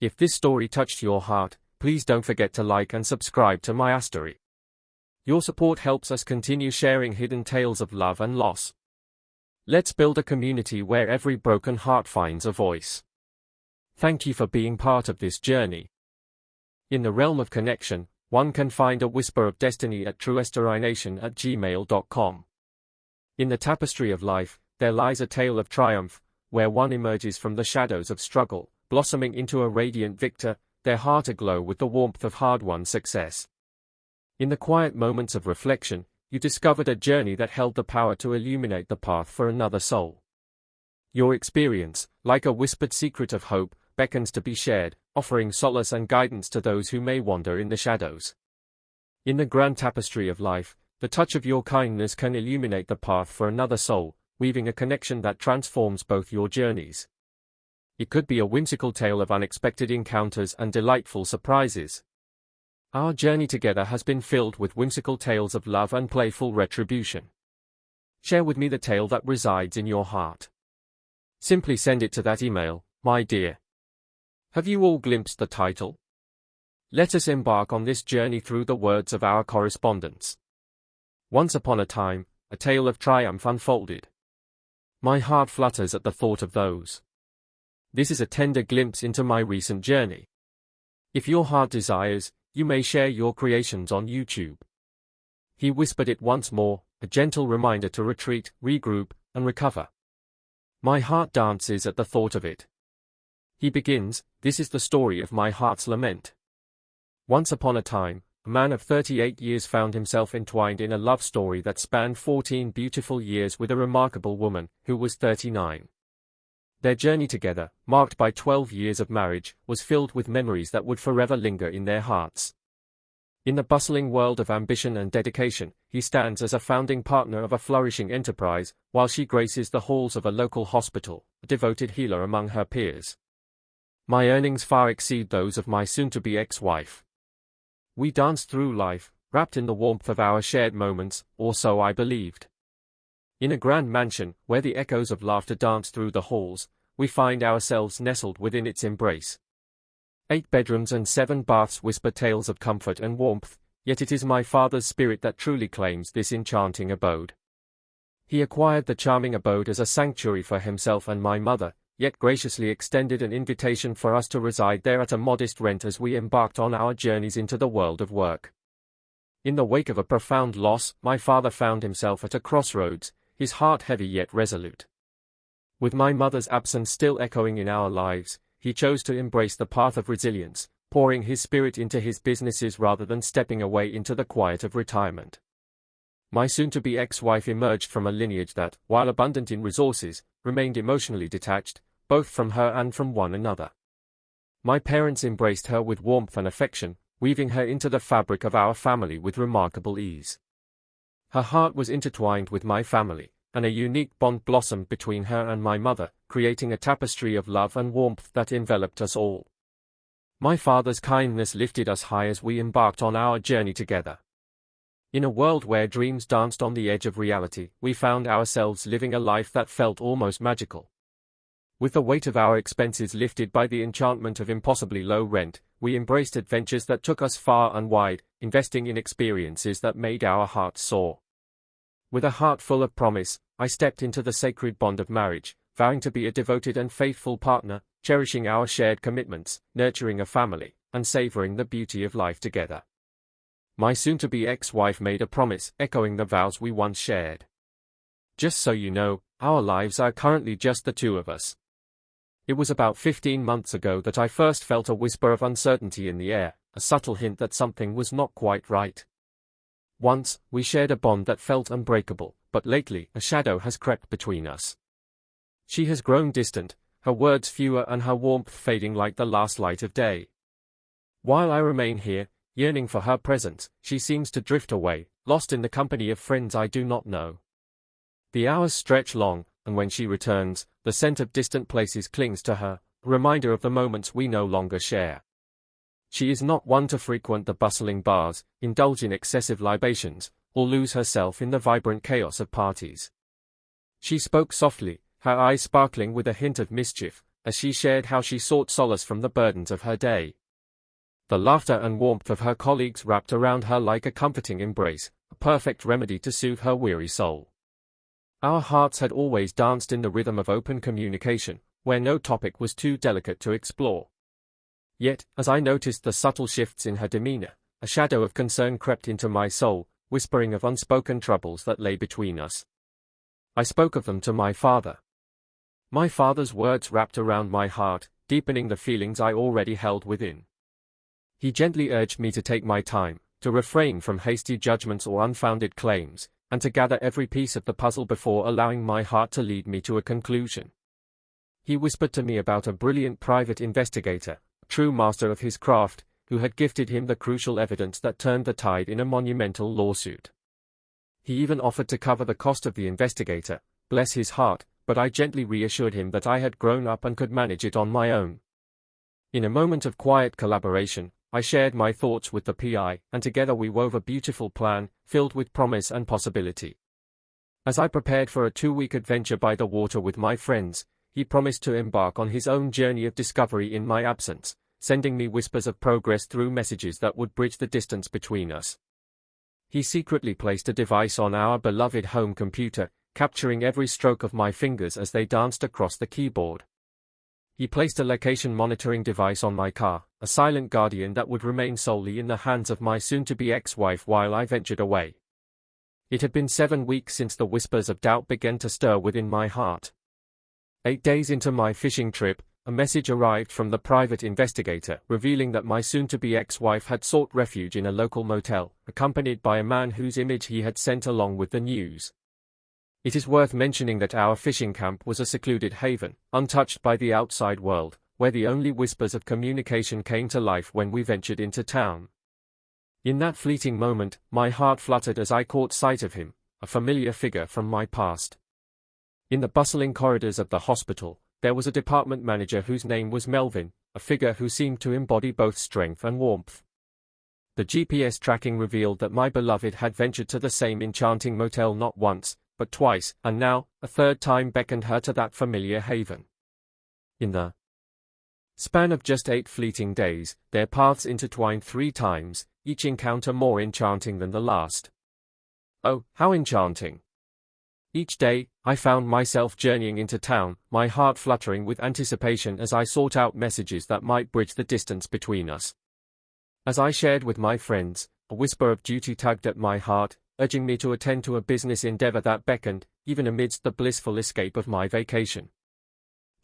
If this story touched your heart, please don't forget to like and subscribe to my story. Your support helps us continue sharing hidden tales of love and loss. Let's build a community where every broken heart finds a voice. Thank you for being part of this journey. In the realm of connection, one can find a whisper of destiny at truestorination@gmail.com. In the tapestry of life, there lies a tale of triumph, where one emerges from the shadows of struggle, blossoming into a radiant victor, their heart aglow with the warmth of hard-won success. In the quiet moments of reflection, you discovered a journey that held the power to illuminate the path for another soul. Your experience, like a whispered secret of hope, beckons to be shared, offering solace and guidance to those who may wander in the shadows. In the grand tapestry of life, the touch of your kindness can illuminate the path for another soul, weaving a connection that transforms both your journeys. It could be a whimsical tale of unexpected encounters and delightful surprises. Our journey together has been filled with whimsical tales of love and playful retribution. Share with me the tale that resides in your heart. Simply send it to that email, my dear. Have you all glimpsed the title? Let us embark on this journey through the words of our correspondents. Once upon a time, a tale of triumph unfolded. My heart flutters at the thought of those. This is a tender glimpse into my recent journey. If your heart desires, you may share your creations on YouTube. He whispered it once more, a gentle reminder to retreat, regroup, and recover. My heart dances at the thought of it. He begins, this is the story of my heart's lament. Once upon a time, a man of 38 years found himself entwined in a love story that spanned 14 beautiful years with a remarkable woman, who was 39. Their journey together, marked by 12 years of marriage, was filled with memories that would forever linger in their hearts. In the bustling world of ambition and dedication, he stands as a founding partner of a flourishing enterprise, while she graces the halls of a local hospital, a devoted healer among her peers. My earnings far exceed those of my soon-to-be ex-wife. We danced through life, wrapped in the warmth of our shared moments, or so I believed. In a grand mansion, where the echoes of laughter dance through the halls, we find ourselves nestled within its embrace. 8 bedrooms and 7 baths whisper tales of comfort and warmth, yet it is my father's spirit that truly claims this enchanting abode. He acquired the charming abode as a sanctuary for himself and my mother, yet graciously extended an invitation for us to reside there at a modest rent as we embarked on our journeys into the world of work. In the wake of a profound loss, my father found himself at a crossroads, his heart heavy yet resolute. With my mother's absence still echoing in our lives, he chose to embrace the path of resilience, pouring his spirit into his businesses rather than stepping away into the quiet of retirement. My soon-to-be ex-wife emerged from a lineage that, while abundant in resources, remained emotionally detached, both from her and from one another. My parents embraced her with warmth and affection, weaving her into the fabric of our family with remarkable ease. Her heart was intertwined with my family, and a unique bond blossomed between her and my mother, creating a tapestry of love and warmth that enveloped us all. My father's kindness lifted us high as we embarked on our journey together. In a world where dreams danced on the edge of reality, we found ourselves living a life that felt almost magical. With the weight of our expenses lifted by the enchantment of impossibly low rent, we embraced adventures that took us far and wide, investing in experiences that made our hearts soar. With a heart full of promise, I stepped into the sacred bond of marriage, vowing to be a devoted and faithful partner, cherishing our shared commitments, nurturing a family, and savoring the beauty of life together. My soon-to-be ex-wife made a promise, echoing the vows we once shared. Just so you know, our lives are currently just the two of us. It was about 15 months ago that I first felt a whisper of uncertainty in the air, a subtle hint that something was not quite right. Once, we shared a bond that felt unbreakable, but lately, a shadow has crept between us. She has grown distant, her words fewer and her warmth fading like the last light of day. While I remain here, yearning for her presence, she seems to drift away, lost in the company of friends I do not know. The hours stretch long, and when she returns, the scent of distant places clings to her, a reminder of the moments we no longer share. She is not one to frequent the bustling bars, indulge in excessive libations, or lose herself in the vibrant chaos of parties. She spoke softly, her eyes sparkling with a hint of mischief, as she shared how she sought solace from the burdens of her day. The laughter and warmth of her colleagues wrapped around her like a comforting embrace, a perfect remedy to soothe her weary soul. Our hearts had always danced in the rhythm of open communication, where no topic was too delicate to explore. Yet, as I noticed the subtle shifts in her demeanor, a shadow of concern crept into my soul, whispering of unspoken troubles that lay between us. I spoke of them to my father. My father's words wrapped around my heart, deepening the feelings I already held within. He gently urged me to take my time, to refrain from hasty judgments or unfounded claims, and to gather every piece of the puzzle before allowing my heart to lead me to a conclusion. He whispered to me about a brilliant private investigator, a true master of his craft, who had gifted him the crucial evidence that turned the tide in a monumental lawsuit. He even offered to cover the cost of the investigator, bless his heart, but I gently reassured him that I had grown up and could manage it on my own. In a moment of quiet collaboration, I shared my thoughts with the PI, and together we wove a beautiful plan, filled with promise and possibility. As I prepared for a 2-week adventure by the water with my friends, he promised to embark on his own journey of discovery in my absence, sending me whispers of progress through messages that would bridge the distance between us. He secretly placed a device on our beloved home computer, capturing every stroke of my fingers as they danced across the keyboard. He placed a location monitoring device on my car, a silent guardian that would remain solely in the hands of my soon-to-be ex-wife while I ventured away. It had been 7 weeks since the whispers of doubt began to stir within my heart. 8 days into my fishing trip, a message arrived from the private investigator, revealing that my soon-to-be ex-wife had sought refuge in a local motel, accompanied by a man whose image he had sent along with the news. It is worth mentioning that our fishing camp was a secluded haven, untouched by the outside world, where the only whispers of communication came to life when we ventured into town. In that fleeting moment, my heart fluttered as I caught sight of him, a familiar figure from my past. In the bustling corridors of the hospital, there was a department manager whose name was Melvin, a figure who seemed to embody both strength and warmth. The GPS tracking revealed that my beloved had ventured to the same enchanting motel not once, but twice, and now, a third time beckoned her to that familiar haven. In the span of just 8 fleeting days, their paths intertwined 3 times, each encounter more enchanting than the last. Oh, how enchanting! Each day, I found myself journeying into town, my heart fluttering with anticipation as I sought out messages that might bridge the distance between us. As I shared with my friends, a whisper of duty tugged at my heart, urging me to attend to a business endeavor that beckoned, even amidst the blissful escape of my vacation.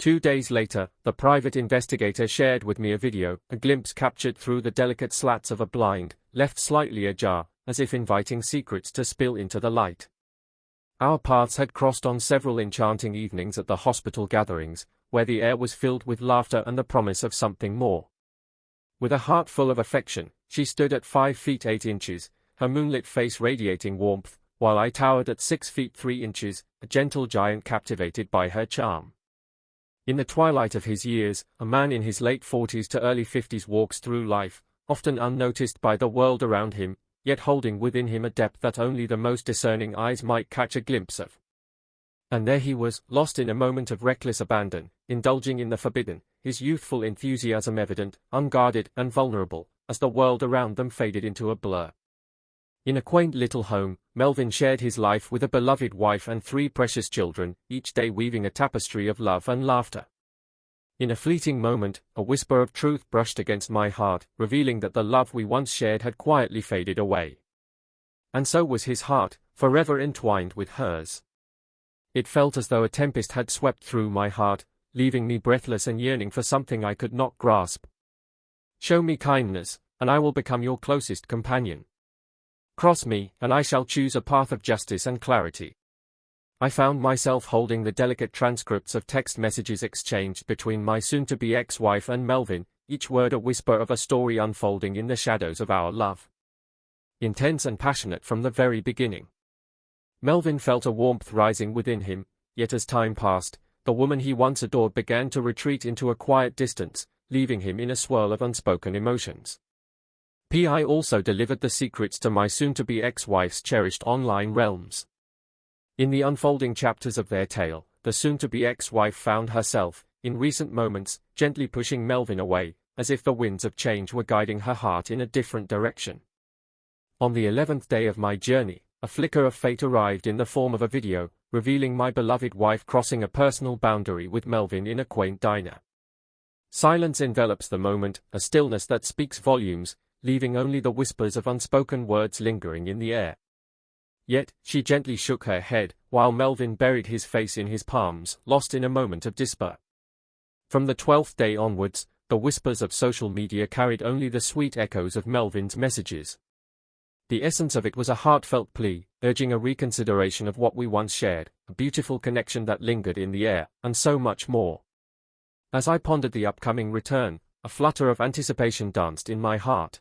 2 days later, the private investigator shared with me a video, a glimpse captured through the delicate slats of a blind, left slightly ajar, as if inviting secrets to spill into the light. Our paths had crossed on several enchanting evenings at the hospital gatherings, where the air was filled with laughter and the promise of something more. With a heart full of affection, she stood at 5 feet 8 inches, her moonlit face radiating warmth, while I towered at 6 feet 3 inches, a gentle giant captivated by her charm. In the twilight of his years, a man in his late 40s to early 50s walks through life, often unnoticed by the world around him, yet holding within him a depth that only the most discerning eyes might catch a glimpse of. And there he was, lost in a moment of reckless abandon, indulging in the forbidden, his youthful enthusiasm evident, unguarded and vulnerable, as the world around them faded into a blur. In a quaint little home, Melvin shared his life with a beloved wife and 3 precious children, each day weaving a tapestry of love and laughter. In a fleeting moment, a whisper of truth brushed against my heart, revealing that the love we once shared had quietly faded away. And so was his heart, forever entwined with hers. It felt as though a tempest had swept through my heart, leaving me breathless and yearning for something I could not grasp. Show me kindness, and I will become your closest companion. Cross me, and I shall choose a path of justice and clarity. I found myself holding the delicate transcripts of text messages exchanged between my soon-to-be ex-wife and Melvin, each word a whisper of a story unfolding in the shadows of our love. Intense and passionate from the very beginning. Melvin felt a warmth rising within him, yet as time passed, the woman he once adored began to retreat into a quiet distance, leaving him in a swirl of unspoken emotions. P.I. also delivered the secrets to my soon-to-be ex-wife's cherished online realms. In the unfolding chapters of their tale, the soon-to-be ex-wife found herself, in recent moments, gently pushing Melvin away, as if the winds of change were guiding her heart in a different direction. On the 11th day of my journey, a flicker of fate arrived in the form of a video, revealing my beloved wife crossing a personal boundary with Melvin in a quaint diner. Silence envelops the moment, a stillness that speaks volumes, leaving only the whispers of unspoken words lingering in the air. Yet, she gently shook her head, while Melvin buried his face in his palms, lost in a moment of despair. From the 12th day onwards, the whispers of social media carried only the sweet echoes of Melvin's messages. The essence of it was a heartfelt plea, urging a reconsideration of what we once shared, a beautiful connection that lingered in the air, and so much more. As I pondered the upcoming return, a flutter of anticipation danced in my heart.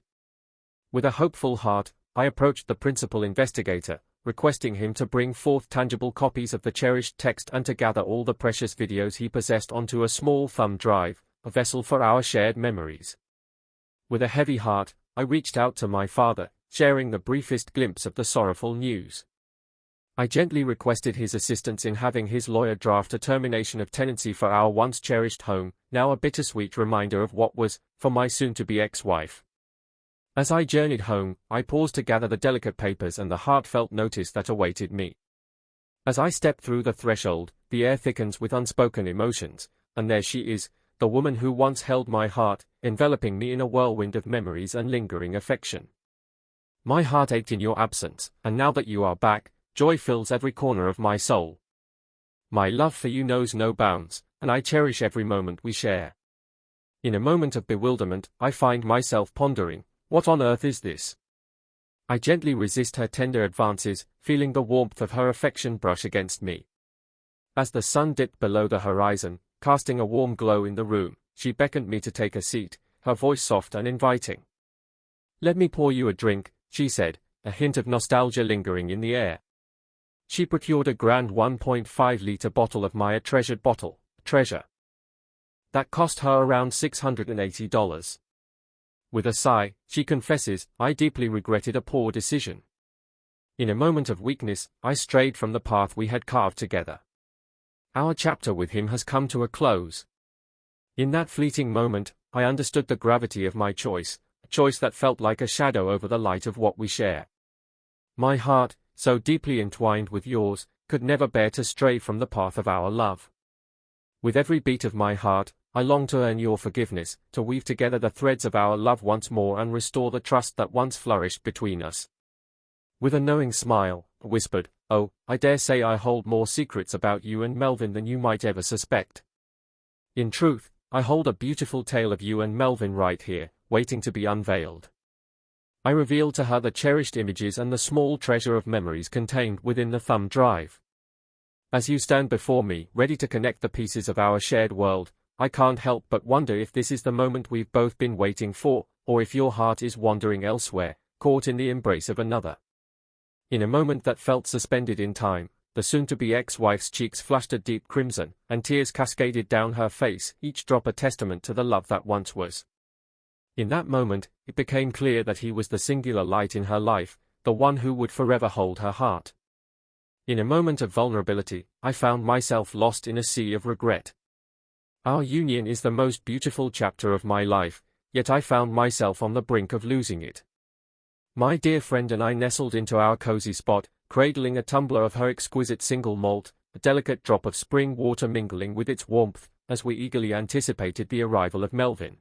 With a hopeful heart, I approached the principal investigator, requesting him to bring forth tangible copies of the cherished text and to gather all the precious videos he possessed onto a small thumb drive, a vessel for our shared memories. With a heavy heart, I reached out to my father, sharing the briefest glimpse of the sorrowful news. I gently requested his assistance in having his lawyer draft a termination of tenancy for our once cherished home, now a bittersweet reminder of what was, for my soon-to-be ex-wife. As I journeyed home, I paused to gather the delicate papers and the heartfelt notice that awaited me. As I step through the threshold, the air thickens with unspoken emotions, and there she is, the woman who once held my heart, enveloping me in a whirlwind of memories and lingering affection. My heart ached in your absence, and now that you are back, joy fills every corner of my soul. My love for you knows no bounds, and I cherish every moment we share. In a moment of bewilderment, I find myself pondering, what on earth is this? I gently resist her tender advances, feeling the warmth of her affection brush against me. As the sun dipped below the horizon, casting a warm glow in the room, she beckoned me to take a seat, her voice soft and inviting. "Let me pour you a drink," she said, a hint of nostalgia lingering in the air. She procured a grand 1.5-liter bottle of my treasured bottle, treasure. That cost her around $680. With a sigh, she confesses, "I deeply regretted a poor decision." In a moment of weakness, I strayed from the path we had carved together. Our chapter with him has come to a close. In that fleeting moment, I understood the gravity of my choice, a choice that felt like a shadow over the light of what we share. My heart, so deeply entwined with yours, could never bear to stray from the path of our love. With every beat of my heart, I long to earn your forgiveness, to weave together the threads of our love once more and restore the trust that once flourished between us. With a knowing smile, I whispered, "Oh, I dare say I hold more secrets about you and Melvin than you might ever suspect. In truth, I hold a beautiful tale of you and Melvin right here, waiting to be unveiled." I revealed to her the cherished images and the small treasure of memories contained within the thumb drive. As you stand before me, ready to connect the pieces of our shared world, I can't help but wonder if this is the moment we've both been waiting for, or if your heart is wandering elsewhere, caught in the embrace of another. In a moment that felt suspended in time, the soon-to-be ex-wife's cheeks flushed a deep crimson, and tears cascaded down her face, each drop a testament to the love that once was. In that moment, it became clear that he was the singular light in her life, the one who would forever hold her heart. In a moment of vulnerability, I found myself lost in a sea of regret. Our union is the most beautiful chapter of my life, yet I found myself on the brink of losing it. My dear friend and I nestled into our cozy spot, cradling a tumbler of her exquisite single malt, a delicate drop of spring water mingling with its warmth, as we eagerly anticipated the arrival of Melvin.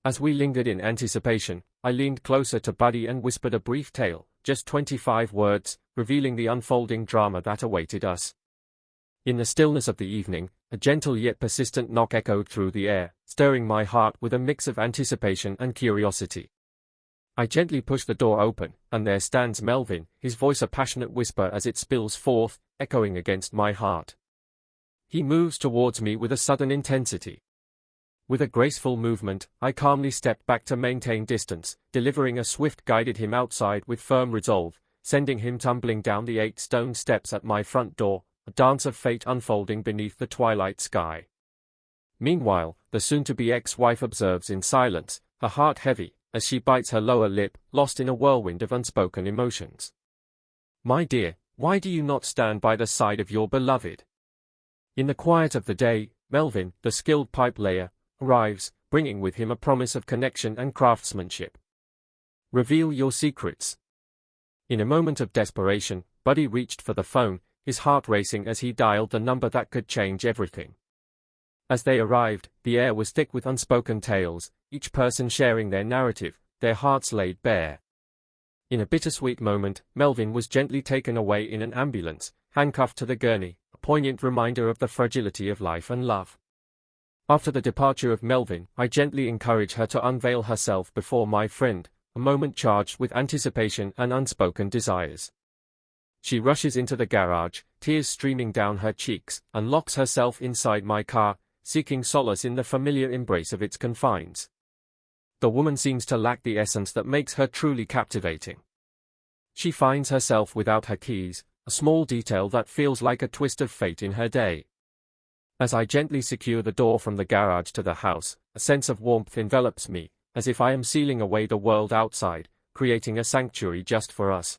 As we lingered in anticipation, I leaned closer to Buddy and whispered a brief tale, just 25 words, revealing the unfolding drama that awaited us. In the stillness of the evening, a gentle yet persistent knock echoed through the air, stirring my heart with a mix of anticipation and curiosity. I gently pushed the door open, and there stands Melvin, his voice a passionate whisper as it spills forth, echoing against my heart. He moves towards me with a sudden intensity. With a graceful movement, I calmly stepped back to maintain distance, delivering a swift guided him outside with firm resolve, sending him tumbling down the 8 stone steps at my front door, a dance of fate unfolding beneath the twilight sky. Meanwhile, the soon-to-be ex-wife observes in silence, her heart heavy, as she bites her lower lip, lost in a whirlwind of unspoken emotions. "My dear, why do you not stand by the side of your beloved?" In the quiet of the day, Melvin, the skilled pipe layer, arrives, bringing with him a promise of connection and craftsmanship. Reveal your secrets. In a moment of desperation, Buddy reached for the phone, his heart racing as he dialed the number that could change everything. As they arrived, the air was thick with unspoken tales, each person sharing their narrative, their hearts laid bare. In a bittersweet moment, Melvin was gently taken away in an ambulance, handcuffed to the gurney, a poignant reminder of the fragility of life and love. After the departure of Melvin, I gently encourage her to unveil herself before my friend, a moment charged with anticipation and unspoken desires. She rushes into the garage, tears streaming down her cheeks, and locks herself inside my car, seeking solace in the familiar embrace of its confines. The woman seems to lack the essence that makes her truly captivating. She finds herself without her keys, a small detail that feels like a twist of fate in her day. As I gently secure the door from the garage to the house, a sense of warmth envelops me, as if I am sealing away the world outside, creating a sanctuary just for us.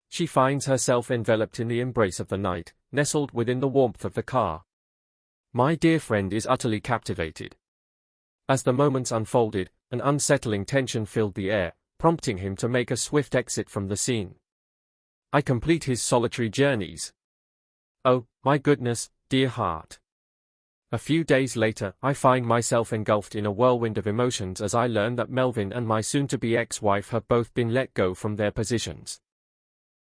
She finds herself enveloped in the embrace of the night, nestled within the warmth of the car. My dear friend is utterly captivated. As the moments unfolded, an unsettling tension filled the air, prompting him to make a swift exit from the scene. I complete his solitary journeys. Oh, my goodness, dear heart. A few days later, I find myself engulfed in a whirlwind of emotions as I learn that Melvin and my soon-to-be ex-wife have both been let go from their positions.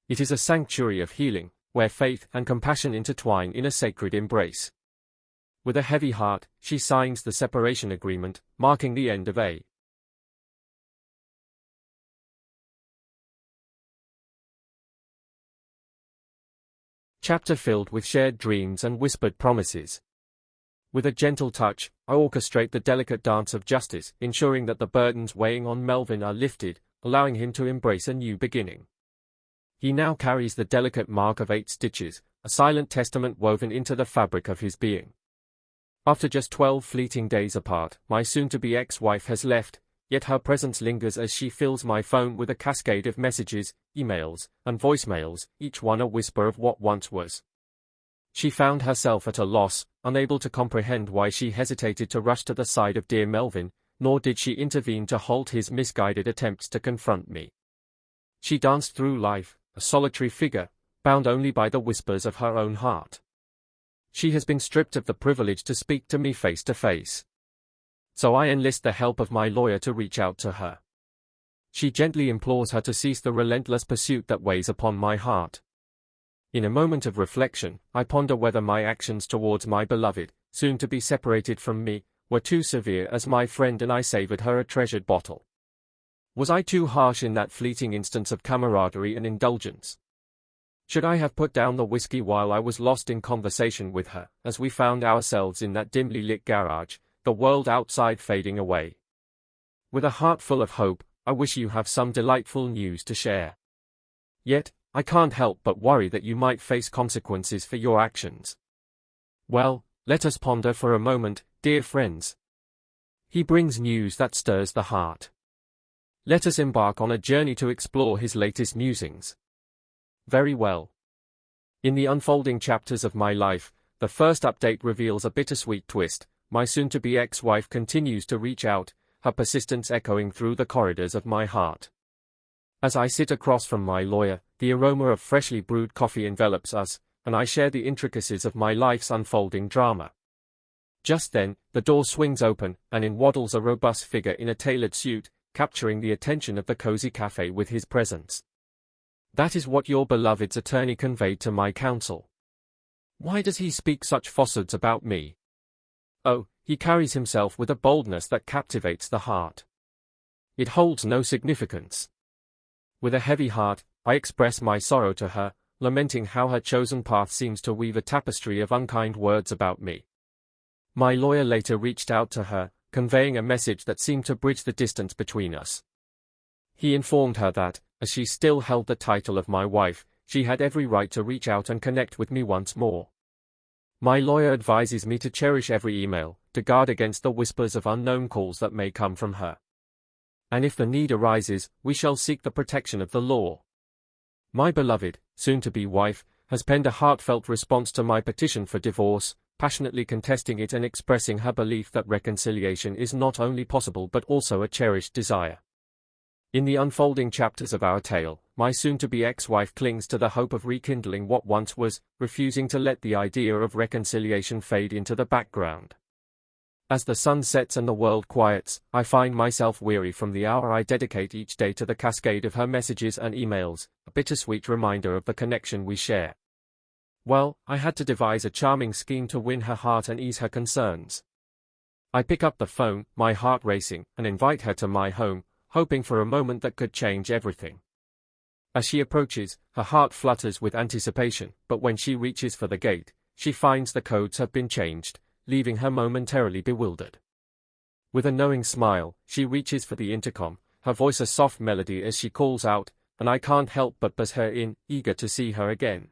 It is a sanctuary of healing, where faith and compassion intertwine in a sacred embrace. With a heavy heart, she signs the separation agreement, marking the end of a chapter filled with shared dreams and whispered promises. With a gentle touch, I orchestrate the delicate dance of justice, ensuring that the burdens weighing on Melvin are lifted, allowing him to embrace a new beginning. He now carries the delicate mark of 8 stitches, a silent testament woven into the fabric of his being. After just 12 fleeting days apart, my soon-to-be ex-wife has left, yet her presence lingers as she fills my phone with a cascade of messages, emails, and voicemails, each one a whisper of what once was. She found herself at a loss, unable to comprehend why she hesitated to rush to the side of dear Melvin, nor did she intervene to halt his misguided attempts to confront me. She danced through life, a solitary figure, bound only by the whispers of her own heart. She has been stripped of the privilege to speak to me face to face. So I enlist the help of my lawyer to reach out to her. She gently implores her to cease the relentless pursuit that weighs upon my heart. In a moment of reflection, I ponder whether my actions towards my beloved, soon to be separated from me, were too severe as my friend and I savored her a treasured bottle. Was I too harsh in that fleeting instance of camaraderie and indulgence? Should I have put down the whiskey while I was lost in conversation with her, as we found ourselves in that dimly lit garage, the world outside fading away? With a heart full of hope, I wish you have some delightful news to share. Yet, I can't help but worry that you might face consequences for your actions. Well, let us ponder for a moment, dear friends. He brings news that stirs the heart. Let us embark on a journey to explore his latest musings. Very well. In the unfolding chapters of my life, the first update reveals a bittersweet twist. My soon-to-be ex-wife continues to reach out, her persistence echoing through the corridors of my heart. As I sit across from my lawyer, the aroma of freshly brewed coffee envelops us, and I share the intricacies of my life's unfolding drama. Just then, the door swings open, and in waddles a robust figure in a tailored suit, capturing the attention of the cozy cafe with his presence. That is what your beloved's attorney conveyed to my counsel. Why does he speak such falsehoods about me? Oh, he carries himself with a boldness that captivates the heart. It holds no significance. With a heavy heart, I express my sorrow to her, lamenting how her chosen path seems to weave a tapestry of unkind words about me. My lawyer later reached out to her, conveying a message that seemed to bridge the distance between us. He informed her that, as she still held the title of my wife, she had every right to reach out and connect with me once more. My lawyer advises me to cherish every email, to guard against the whispers of unknown calls that may come from her. And if the need arises, we shall seek the protection of the law. My beloved, soon-to-be wife, has penned a heartfelt response to my petition for divorce, passionately contesting it and expressing her belief that reconciliation is not only possible but also a cherished desire. In the unfolding chapters of our tale, my soon-to-be ex-wife clings to the hope of rekindling what once was, refusing to let the idea of reconciliation fade into the background. As the sun sets and the world quiets, I find myself weary from the hour I dedicate each day to the cascade of her messages and emails, a bittersweet reminder of the connection we share. Well, I had to devise a charming scheme to win her heart and ease her concerns. I pick up the phone, my heart racing, and invite her to my home, hoping for a moment that could change everything. As she approaches, her heart flutters with anticipation, but when she reaches for the gate, she finds the codes have been changed, leaving her momentarily bewildered. With a knowing smile, she reaches for the intercom, her voice a soft melody as she calls out, and I can't help but buzz her in, eager to see her again.